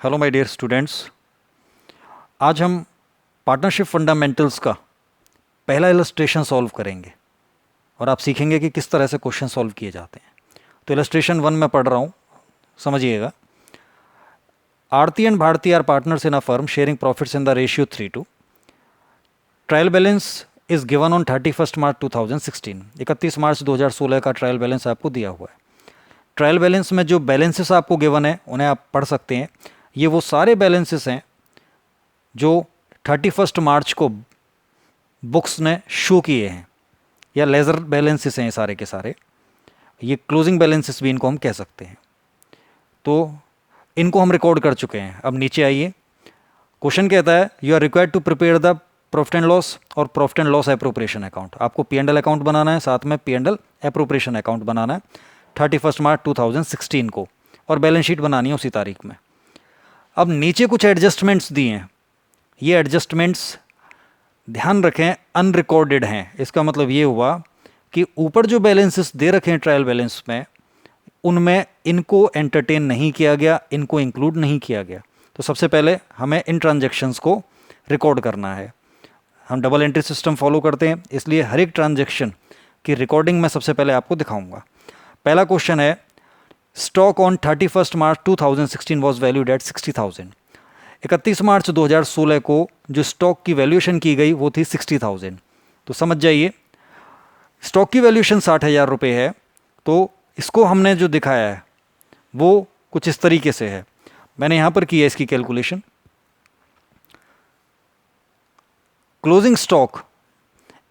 Hello my dear students. आज हम partnership fundamentals का पहला इलस्ट्रेशन सॉल्व करेंगे और आप सीखेंगे कि किस तरह से क्वेश्चन सॉल्व किए जाते हैं। तो इलस्ट्रेशन 1 में पढ़ रहा हूँ, समझिएगा। Aarti and Bharti are partners in a firm sharing profits in the ratio 3:2। Trial balance is given on 31 मार्च 2016। 31 मार्च 2016 का ट्रायल बैलेंस आपको दिया हुआ है। ट्रायल बैलेंस में जो बैलेंसेस आपको गिवन है उन्हें आप पढ़ सकते हैं। ये वो सारे बैलेंसेस हैं जो 31 मार्च को बुक्स ने शो किए हैं, या लेजर बैलेंसेस हैं ये सारे के सारे। ये क्लोजिंग बैलेंसेस भी इनको हम कह सकते हैं। तो इनको हम रिकॉर्ड कर चुके हैं। अब नीचे आइए, क्वेश्चन कहता है you are required to prepare the profit and loss और profit and loss appropriation account. आपको P&L अकाउंट बनाना है, साथ में P&L एप्रोप्रिएशन अकाउंट बनाना है 31 मार्च 2016 को, और बैलेंस शीट बनानी है उसी तारीख में। अब नीचे कुछ एडजस्टमेंट्स दिए हैं। ये एडजस्टमेंट्स ध्यान रखें अनरिकॉर्डेड हैं। इसका मतलब ये हुआ कि ऊपर जो बैलेंसेस दे रखे हैं ट्रायल बैलेंस में, उनमें इनको एंटरटेन नहीं किया गया, इनको इंक्लूड नहीं किया गया। तो सबसे पहले हमें इन ट्रांजैक्शंस को रिकॉर्ड करना है। हम डबल एंट्री सिस्टम फॉलो करते हैं, इसलिए हर एक ट्रांजैक्शन की रिकॉर्डिंग मैं सबसे पहले आपको दिखाऊंगा। पहला क्वेश्चन है, stock on 31 March 2016 was valued at 60,000। 31 मार्च 2016 को जो स्टॉक की वैल्यूएशन की गई वो थी 60,000। तो समझ जाइए, स्टॉक की वैल्यूएशन 60,000 रुपये है। तो इसको हमने जो दिखाया है वो कुछ इस तरीके से है। मैंने यहाँ पर की है इसकी कैलकुलेशन। क्लोजिंग स्टॉक,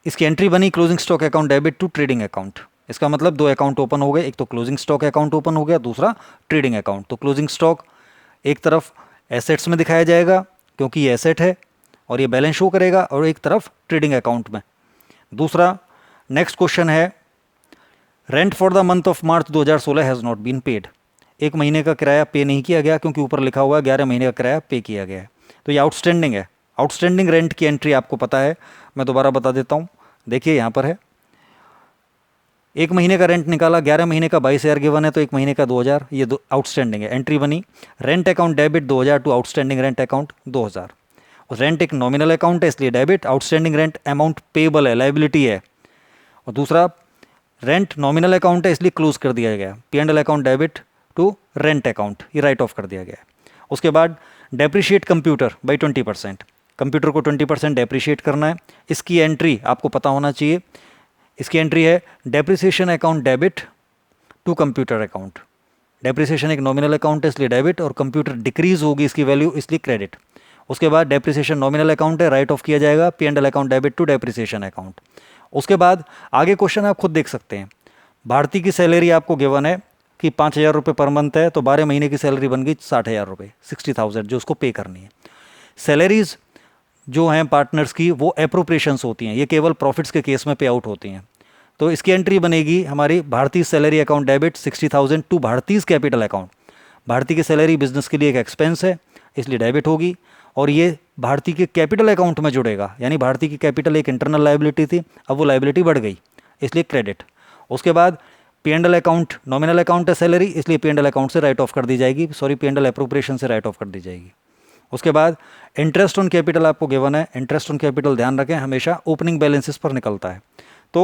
इसकी एंट्री बनी closing stock account debit to trading account. इसका मतलब दो अकाउंट ओपन हो गए, एक तो क्लोजिंग स्टॉक अकाउंट ओपन हो गया, दूसरा ट्रेडिंग अकाउंट। तो क्लोजिंग स्टॉक एक तरफ एसेट्स में दिखाया जाएगा क्योंकि ये एसेट है और ये बैलेंस शो करेगा, और एक तरफ ट्रेडिंग अकाउंट में। दूसरा, नेक्स्ट क्वेश्चन है, rent for the month of March 2016 has not been paid. एक महीने का किराया पे नहीं किया गया क्योंकि ऊपर लिखा हुआ है 11 महीने का किराया पे किया गया है। तो ये आउटस्टैंडिंग है। आउटस्टैंडिंग रेंट की एंट्री आपको पता है, मैं दोबारा बता देता हूँ। देखिए यहाँ पर है, एक महीने का रेंट निकाला, 11 महीने का 22,000 गिवन है, तो एक महीने का 2,000, ये दो आउटस्टैंडिंग है। एंट्री बनी rent account debit 2,000 to outstanding rent account 2,000। और रेंट एक नॉमिनल अकाउंट है इसलिए debit, outstanding rent amount payable है, लाइबिलिटी है। और दूसरा, रेंट नॉमिनल अकाउंट है इसलिए क्लोज कर दिया गया। P&L account debit to rent account, ये राइट ऑफ कर दिया गया। उसके बाद डेप्रिशिएट कंप्यूटर बाई 20%। कंप्यूटर को 20% डेप्रिशिएट करना है। इसकी एंट्री आपको पता होना चाहिए। इसकी एंट्री है depreciation account debit to computer account. Depreciation एक नॉमिनल अकाउंट है इसलिए डेबिट, और कंप्यूटर डिक्रीज होगी इसकी वैल्यू इसलिए क्रेडिट। उसके बाद डेप्रिसिएशन नॉमिनल अकाउंट है, राइट ऑफ किया जाएगा P&L account debit to depreciation account. उसके बाद आगे क्वेश्चन आप खुद देख सकते हैं। भारती की सैलरी आपको गिवन है कि 5,000 रुपये पर मंथ है, तो 12 महीने की सैलरी बन गई 60,000 रुपये, 60,000 जो उसको पे करनी है। सैलरीज जो हैं पार्टनर्स की वो एप्रोप्रिएशंस होती हैं, ये केवल प्रॉफिट्स के केस में पे आउट होती हैं। तो इसकी एंट्री बनेगी हमारी भारतीय सैलरी अकाउंट डेबिट 60,000 टू भारतीय कैपिटल अकाउंट। भारती की सैलरी बिजनेस के लिए एक एक्सपेंस है इसलिए डेबिट होगी, और ये भारती के कैपिटल अकाउंट में जुड़ेगा। यानी भारती की कैपिटल एक इंटरनल लाइबिलिटी थी, अब वो लाइबिलिटी बढ़ गई इसलिए क्रेडिट। उसके बाद P&L अकाउंट नॉमिनल अकाउंट है सैलरी, इसलिए P&L अकाउंट से राइट ऑफ कर दी जाएगी, सॉरी P&L एप्रोप्रिएशन से राइट ऑफ कर दी जाएगी। उसके बाद इंटरेस्ट ऑन कैपिटल आपको गिवन है। इंटरेस्ट ऑन कैपिटल ध्यान रखें हमेशा ओपनिंग बैलेंसेस पर निकलता है। तो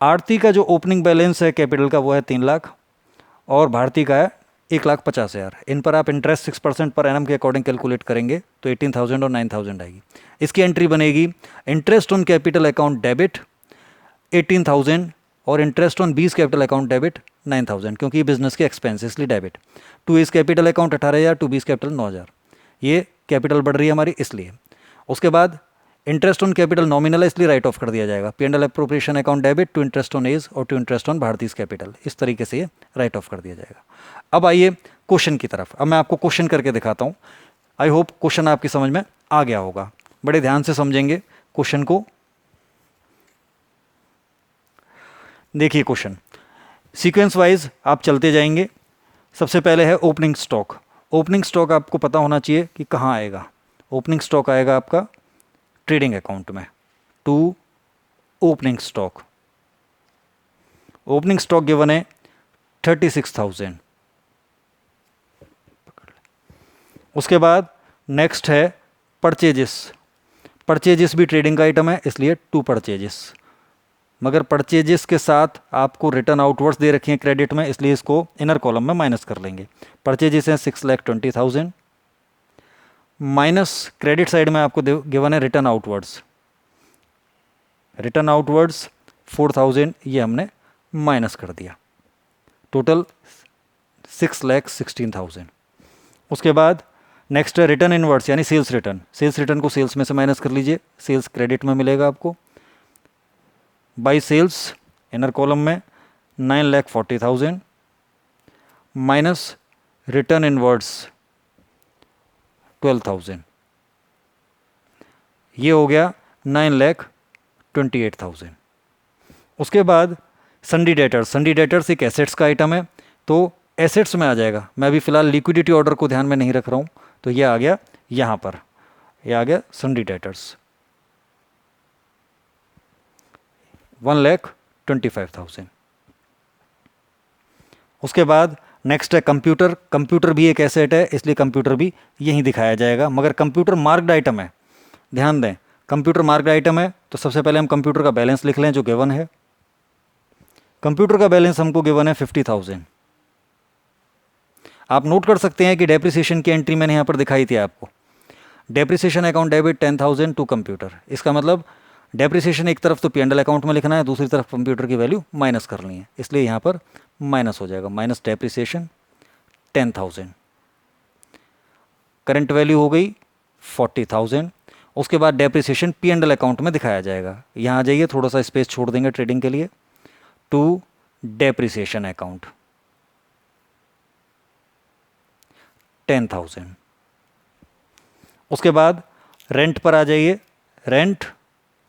आरती का जो ओपनिंग बैलेंस है कैपिटल का वो है 3 लाख, और भारती का है 1,50,000। इन पर आप इंटरेस्ट 6% पर एनम के अकॉर्डिंग कैलकुलेट करेंगे तो 18,000 और 9,000 आएगी। इसकी एंट्री बनेगी interest on capital account debit 18,000 और interest on B's capital account debit 9,000, क्योंकि बिजनेस के एक्सपेंस इसलिए डेबिट। टू इस capital account 18,000, to B's capital 9,000। ये कैपिटल बढ़ रही है हमारी इसलिए। उसके बाद इंटरेस्ट ऑन कैपिटल नॉमिनल है इसलिए राइट ऑफ कर दिया जाएगा। P&L appropriation account debit to interest on A's और टू इंटरेस्ट ऑन भारतीय कैपिटल, इस तरीके से ये राइट ऑफ कर दिया जाएगा। अब आइए क्वेश्चन की तरफ। अब मैं आपको क्वेश्चन करके दिखाता हूँ। आई होप क्वेश्चन आपकी समझ में आ गया होगा। बड़े ध्यान से समझेंगे क्वेश्चन को। देखिए क्वेश्चन सीक्वेंस वाइज आप चलते जाएंगे। सबसे पहले है ओपनिंग स्टॉक। ओपनिंग स्टॉक आपको पता होना चाहिए कि कहाँ आएगा। ओपनिंग स्टॉक आएगा आपका ट्रेडिंग अकाउंट में, to opening stock. Opening stock given है 36,000। उसके बाद नेक्स्ट है परचेजेस। परचेजेस भी ट्रेडिंग का आइटम है, इसलिए टू परचेजेस, मगर परचेजेस के साथ आपको रिटर्न आउटवर्ड्स दे रखी हैं क्रेडिट में, इसलिए इसको इनर कॉलम में माइनस कर लेंगे। परचेजेस हैं 6,20,000 माइनस क्रेडिट साइड में आपको गिवन है रिटर्न आउटवर्ड्स। रिटर्न आउटवर्ड्स 4,000, ये हमने माइनस कर दिया, टोटल 6,16,000। उसके बाद नेक्स्ट है रिटर्न इनवर्ड्स यानी सेल्स रिटर्न। सेल्स रिटर्न को सेल्स में से माइनस कर लीजिए, सेल्स क्रेडिट में मिलेगा आपको। बाई सेल्स इनर कॉलम में 9,40,000 माइनस रिटर्न इनवर्ड्स 12,000, ये हो गया 9,28,000। उसके बाद सन्डी डेटर्स। सन्डी डेटर्स एक एसेट्स का आइटम है, तो एसेट्स में आ जाएगा। मैं अभी फिलहाल लिक्विडिटी ऑर्डर को ध्यान में नहीं रख रहा हूँ, तो ये आ गया यहाँ पर, ये आ गया सन्डी डेटर्स 1,25,000। उसके बाद नेक्स्ट है कंप्यूटर। कंप्यूटर भी एक एसेट है, इसलिए कंप्यूटर भी यहीं दिखाया जाएगा, मगर कंप्यूटर मार्क्ड आइटम है। ध्यान दें, कंप्यूटर मार्क्ड आइटम है, तो सबसे पहले हम कंप्यूटर का बैलेंस लिख लें जो गिवन है। कंप्यूटर का बैलेंस हमको गिवन है 50,000। आप नोट कर सकते हैं कि डेप्रिसिएशन की एंट्री मैंने यहाँ पर दिखाई थी आपको। Depreciation account debit 10,000 to computer. इसका मतलब डेप्रिसिएशन एक तरफ तो P&L अकाउंट में लिखना है, दूसरी तरफ कंप्यूटर की वैल्यू माइनस करनी है, इसलिए यहाँ पर माइनस हो जाएगा, माइनस डेप्रिसिएशन 10,000। करंट वैल्यू हो गई 40,000। उसके बाद डेप्रिसिएशन P&L अकाउंट में दिखाया जाएगा। यहाँ आ जाइए, थोड़ा सा स्पेस छोड़ देंगे ट्रेडिंग के लिए, टू डेप्रिसिएशन अकाउंट 10,000। उसके बाद रेंट पर आ जाइए। रेंट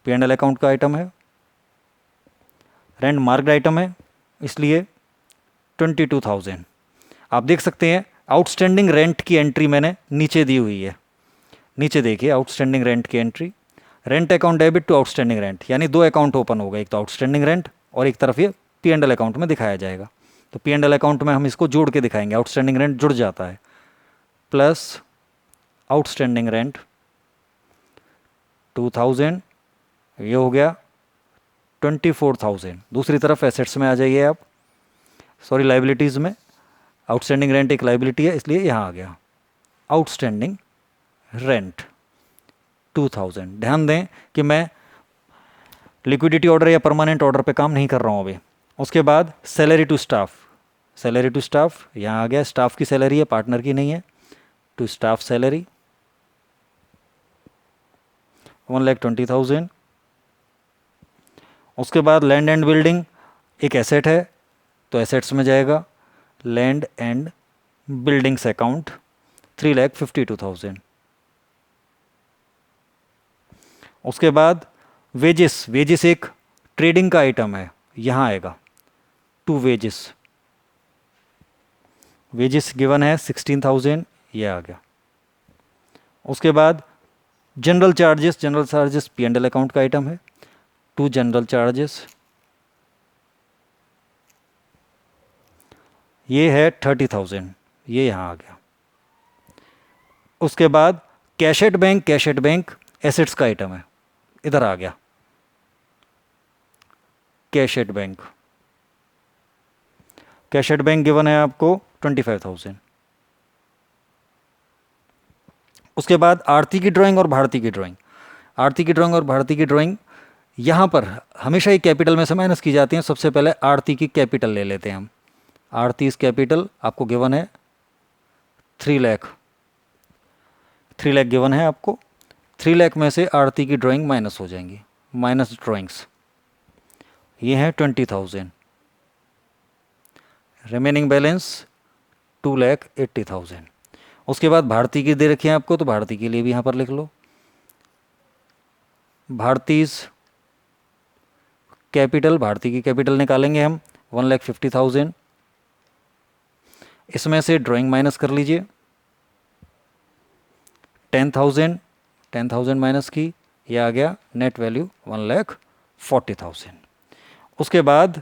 P&L अकाउंट का आइटम है, रेंट मार्क्ड आइटम है, इसलिए 22,000। आप देख सकते हैं आउटस्टैंडिंग रेंट की एंट्री मैंने नीचे दी हुई है। नीचे देखिए आउटस्टैंडिंग रेंट की entry, rent account debit to outstanding rent, यानी दो अकाउंट ओपन हो गए, एक तो आउटस्टैंडिंग रेंट और एक तरफ ये P&L अकाउंट में दिखाया जाएगा। तो P&L अकाउंट में हम इसको जोड़ के दिखाएंगे, आउटस्टैंडिंग रेंट जुड़ जाता है, प्लस आउटस्टैंडिंग रेंट 2,000, ये हो गया 24,000। दूसरी तरफ एसेट्स में आ जाइए आप, सॉरी लाइबिलिटीज़ में। आउटस्टैंडिंग रेंट एक लाइबिलिटी है, इसलिए यहाँ आ गया आउटस्टैंडिंग रेंट 2,000। ध्यान दें कि मैं लिक्विडिटी ऑर्डर या परमानेंट ऑर्डर पे काम नहीं कर रहा हूँ अभी। उसके बाद salary to staff. Salary to staff यहाँ आ गया, स्टाफ की सैलरी है, पार्टनर की नहीं है। To staff salary 1,20,000। उसके बाद लैंड एंड बिल्डिंग एक एसेट है, तो एसेट्स में जाएगा, लैंड एंड बिल्डिंग्स अकाउंट 3,52,000। उसके बाद वेजेस। वेजेस एक ट्रेडिंग का आइटम है, यहाँ आएगा टू वेजेस। वेजेस गिवन है 16,000, ये आ गया। उसके बाद general charges. General charges P&L account का आइटम है, टू जनरल चार्जेस, ये है 30,000, ये यहाँ आ गया। उसके बाद cash at bank. Cash at bank assets का आइटम है, इधर आ गया cash at bank. Cash at bank given है आपको 25,000। उसके बाद आरती की ड्राइंग और भारती की ड्राइंग। आरती की ड्राइंग और भारती की ड्राइंग यहाँ पर हमेशा ही कैपिटल में से माइनस की जाती हैं। सबसे पहले आरती की कैपिटल ले लेते हैं हम। आरती इस कैपिटल आपको गिवन है 3 लाख। 3 लाख गिवन है आपको। 3 लाख में से आरती की ड्राइंग माइनस हो जाएंगी, माइनस ड्राइंग्स, ये हैं 20,000। Remaining balance 2,80,000। उसके बाद भारती की दे रखी है आपको, तो भारती के लिए भी यहाँ पर लिख लो। भारतीज कैपिटल, भारती की कैपिटल निकालेंगे हम 1,50,000। इसमें से ड्राइंग माइनस कर लीजिए 10,000। 10,000 माइनस की, ये आ गया नेट वैल्यू 1,40,000। उसके बाद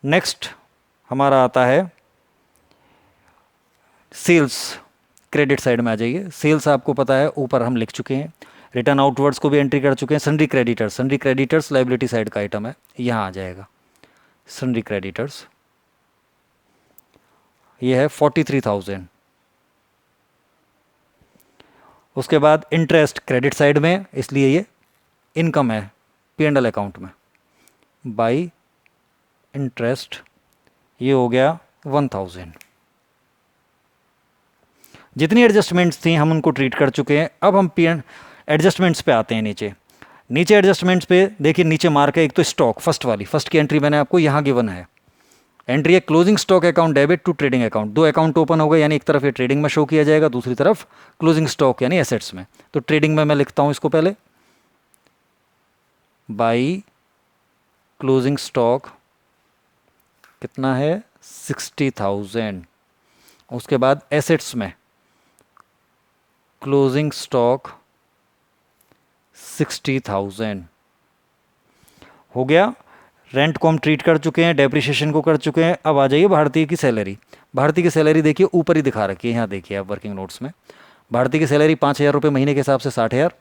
नेक्स्ट हमारा आता है सेल्स। क्रेडिट साइड में आ जाइए। सेल्स आपको पता है ऊपर हम लिख चुके हैं, रिटर्न आउटवर्ड्स को भी एंट्री कर चुके हैं। सन्ड्री क्रेडिटर्स लाइबिलिटी साइड का आइटम है, यहाँ आ जाएगा सन्ड्री क्रेडिटर्स, ये है 43,000। उसके बाद इंटरेस्ट क्रेडिट साइड में, इसलिए ये इनकम है P&L अकाउंट में, बाई इंटरेस्ट, ये हो गया 1,000। जितनी एडजस्टमेंट्स थी हम उनको ट्रीट कर चुके हैं। अब हम एडजस्टमेंट्स पे आते हैं। नीचे एडजस्टमेंट्स पे देखिए, नीचे मार्क है एक तो स्टॉक, फर्स्ट की एंट्री मैंने आपको यहाँ गिवन है। एंट्री है closing stock account debit to trading account. दो अकाउंट ओपन हो गए, यानी एक तरफ ये ट्रेडिंग में शो किया जाएगा, दूसरी तरफ क्लोजिंग स्टॉक यानी एसेट्स में। तो ट्रेडिंग में मैं लिखता हूँ इसको पहले, बाई क्लोजिंग स्टॉक कितना है 60,000। उसके बाद एसेट्स में क्लोजिंग स्टॉक 60,000 हो गया। रेंट को हम ट्रीट कर चुके हैं, डेप्रिसिएशन को कर चुके हैं। अब आ जाइए भारतीय की सैलरी। भारतीय की सैलरी देखिए ऊपर ही दिखा रखी है, यहाँ देखिए आप वर्किंग नोट्स में। भारतीय की सैलरी 5,000 रुपये महीने के हिसाब से 60,000।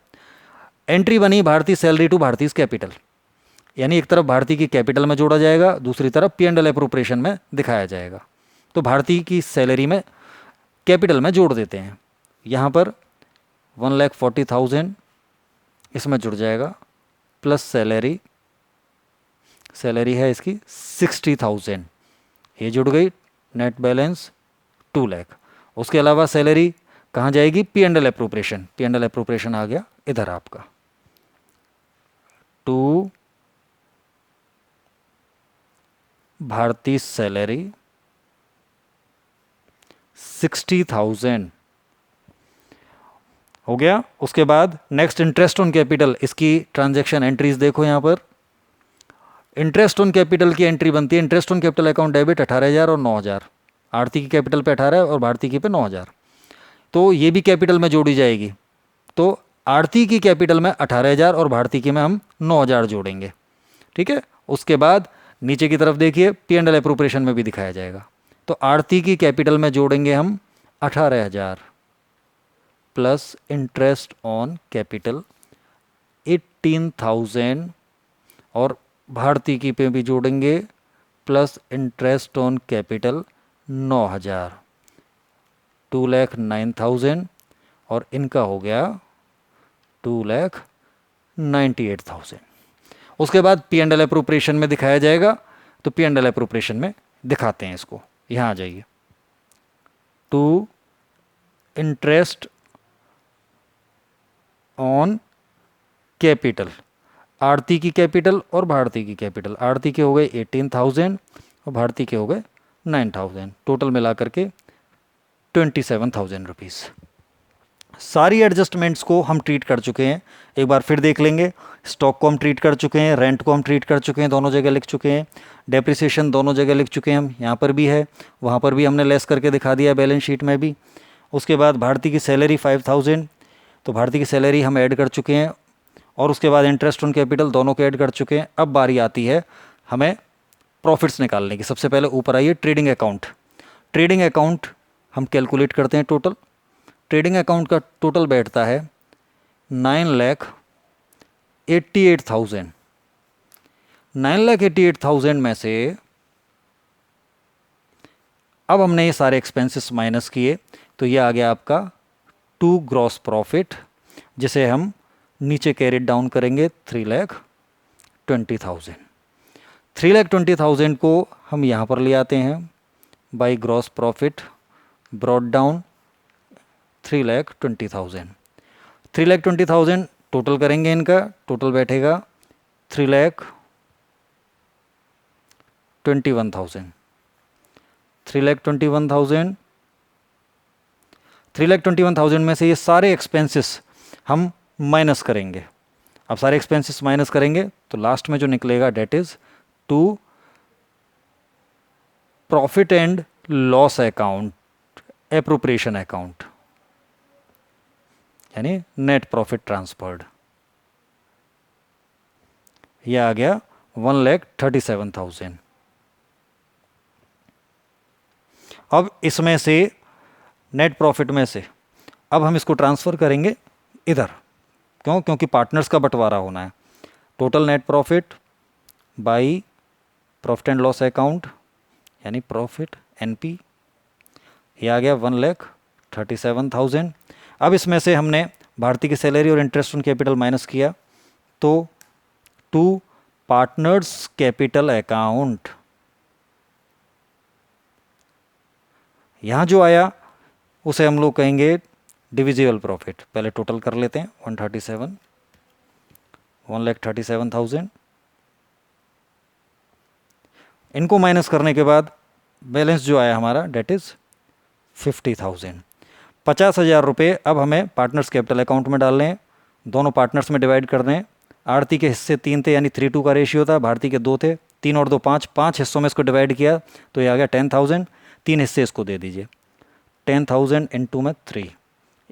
एंट्री बनी भारतीय सैलरी टू भारतीय कैपिटल, यानी एक तरफ भारतीय की कैपिटल में जोड़ा जाएगा, दूसरी तरफ P&L एप्रोप्रिएशन में दिखाया जाएगा। तो भारतीय की सैलरी में कैपिटल में जोड़ देते हैं, यहाँ पर 1,40,000 इसमें जुड़ जाएगा, प्लस सैलरी है इसकी 60,000, ये जुड़ गई, नेट बैलेंस 2 लाख। उसके अलावा सैलरी कहाँ जाएगी, P&L एप्रोप्रिएशन आ गया इधर आपका, टू भारतीय सैलरी 60,000 हो गया। उसके बाद नेक्स्ट इंटरेस्ट ऑन कैपिटल, इसकी ट्रांजैक्शन एंट्रीज देखो यहाँ पर। इंटरेस्ट ऑन कैपिटल की एंट्री बनती है, interest on capital account debit 18,000 और 9,000। आरती की कैपिटल पे 18 और भारती की पे 9,000, तो ये भी कैपिटल में जोड़ी जाएगी। तो आरती की कैपिटल में 18,000 और भारती की में हम 9,000 जोड़ेंगे, ठीक है। उसके बाद नीचे की तरफ देखिए P&L एप्रोप्रिएशन में भी दिखाया जाएगा। तो आरती की कैपिटल में जोड़ेंगे हम 18,000 प्लस इंटरेस्ट ऑन कैपिटल 18,000 और भारती की पे भी जोड़ेंगे प्लस इंटरेस्ट ऑन कैपिटल 9,000, 2,09,000 और इनका हो गया 2,98,000। उसके बाद P&L एप्रोप्रिएशन में दिखाया जाएगा, तो P&L एप्रोप्रिएशन में दिखाते हैं इसको। यहाँ आ जाइए, टू इंटरेस्ट ऑन कैपिटल, आरती की कैपिटल और भारती की कैपिटल। आरती के हो गए 18,000 और भारती के हो गए 9,000, टोटल मिला करके 27,000 रुपीज़। सारी एडजस्टमेंट्स को हम ट्रीट कर चुके हैं, एक बार फिर देख लेंगे। स्टॉक को हम ट्रीट कर चुके हैं, रेंट को हम ट्रीट कर चुके हैं, दोनों जगह लिख चुके हैं, डेप्रिसिएशन दोनों जगह लिख चुके हैं हम, यहाँ पर भी है, वहाँ पर भी हमने लेस करके दिखा दिया बैलेंस शीट में भी। उसके बाद भारती की सैलरी 5,000, तो भारती की सैलरी हम ऐड कर चुके हैं, और उसके बाद इंटरेस्ट ऑन कैपिटल दोनों को ऐड कर चुके हैं। अब बारी आती है हमें प्रॉफिट्स निकालने की। सबसे पहले ऊपर आइए ट्रेडिंग अकाउंट। ट्रेडिंग अकाउंट हम कैलकुलेट करते हैं टोटल। ट्रेडिंग अकाउंट का टोटल बैठता है 9,88,000। 9,88,000 में से अब हमने ये सारे एक्सपेंसेस माइनस किए, तो ये आ गया आपका टू ग्रॉस प्रॉफिट, जिसे हम नीचे कैरिड डाउन करेंगे 3,20,000। 3,20,000 को हम यहाँ पर ले आते हैं by gross profit, brought down 3,20,000। 3,20,000 total करेंगे, इनका टोटल बैठेगा 3,21,000। 3,21,000, 3,21,000 में से ये सारे एक्सपेंसेस हम माइनस करेंगे। अब सारे एक्सपेंसेस माइनस करेंगे तो लास्ट में जो निकलेगा date is to profit and loss account, appropriation account, यानी नेट प्रॉफिट ट्रांसफर्ड। यह आ गया 1,37,000। अब इसमें से नेट प्रॉफिट में से अब हम इसको ट्रांसफ़र करेंगे इधर, क्यों? क्योंकि पार्टनर्स का बंटवारा होना है। Total net profit by profit and loss account यानी प्रॉफिट एनपी, ये आ गया 1,37,000। अब इसमें से हमने भारती की सैलरी और इंटरेस्ट ऑन कैपिटल माइनस किया, तो टू पार्टनर्स कैपिटल अकाउंट, यहाँ जो आया उसे हम लोग कहेंगे डिविजिबल प्रॉफिट। पहले टोटल कर लेते हैं, 1,37,000। इनको माइनस करने के बाद बैलेंस जो आया हमारा डेट इज़ 50,000। 50,000 रुपये अब हमें पार्टनर्स कैपिटल अकाउंट में डालने हैं, दोनों पार्टनर्स में डिवाइड करने हैं। आरती के हिस्से 3 थे यानी 3:2 का रेशियो था, भारती के 2 थे, 3 और 2 5, 5 हिस्सों में इसको डिवाइड किया तो ये आ गया 10,000। 3 हिस्से इसको दे दीजिए, 10,000 इंटू में 3,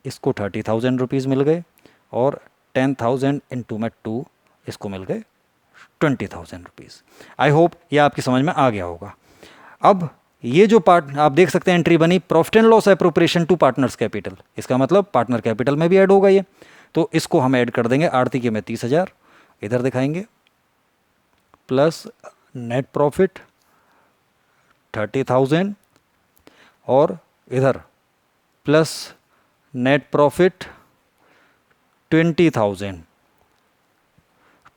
इसको 30,000 रुपीज़ मिल गए, और 10,000 इंटू में 2 इसको मिल गए 20,000 रुपीज़। आई होप ये आपकी समझ में आ गया होगा। अब ये जो पार्ट आप देख सकते हैं एंट्री बनी profit and loss appropriation to partners capital, इसका मतलब पार्टनर कैपिटल में भी ऐड होगा ये, तो इसको हम ऐड कर देंगे। आरती के में 30,000 इधर दिखाएंगे, प्लस नेट प्रॉफिट 30,000, और इधर प्लस नेट प्रॉफिट 20,000।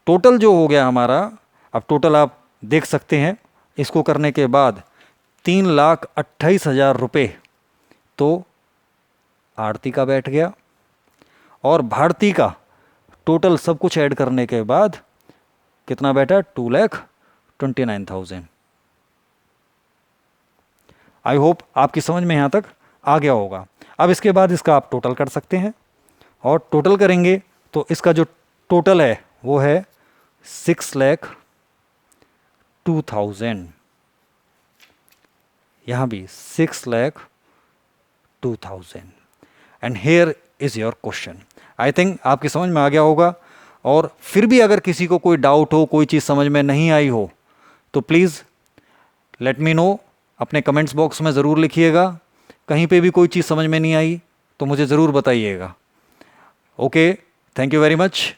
टोटल जो हो गया हमारा, अब टोटल आप देख सकते हैं, इसको करने के बाद 3,28,000 रुपये तो आरती का बैठ गया, और भारती का टोटल सब कुछ ऐड करने के बाद कितना बैठा? 2,29,000। आई होप आपकी समझ में यहाँ तक आ गया होगा। अब इसके बाद इसका आप टोटल कर सकते हैं, और टोटल करेंगे तो इसका जो टोटल है वो है 6,02,000। यहाँ भी 6,02,000। And here is your question. I think आपकी समझ में आ गया होगा। और फिर भी अगर किसी को कोई डाउट हो, कोई चीज़ समझ में नहीं आई हो, तो प्लीज़ लेट मी नो, अपने कमेंट्स बॉक्स में ज़रूर लिखिएगा। कहीं पे भी कोई चीज़ समझ में नहीं आई तो मुझे ज़रूर बताइएगा। Okay, thank you very much.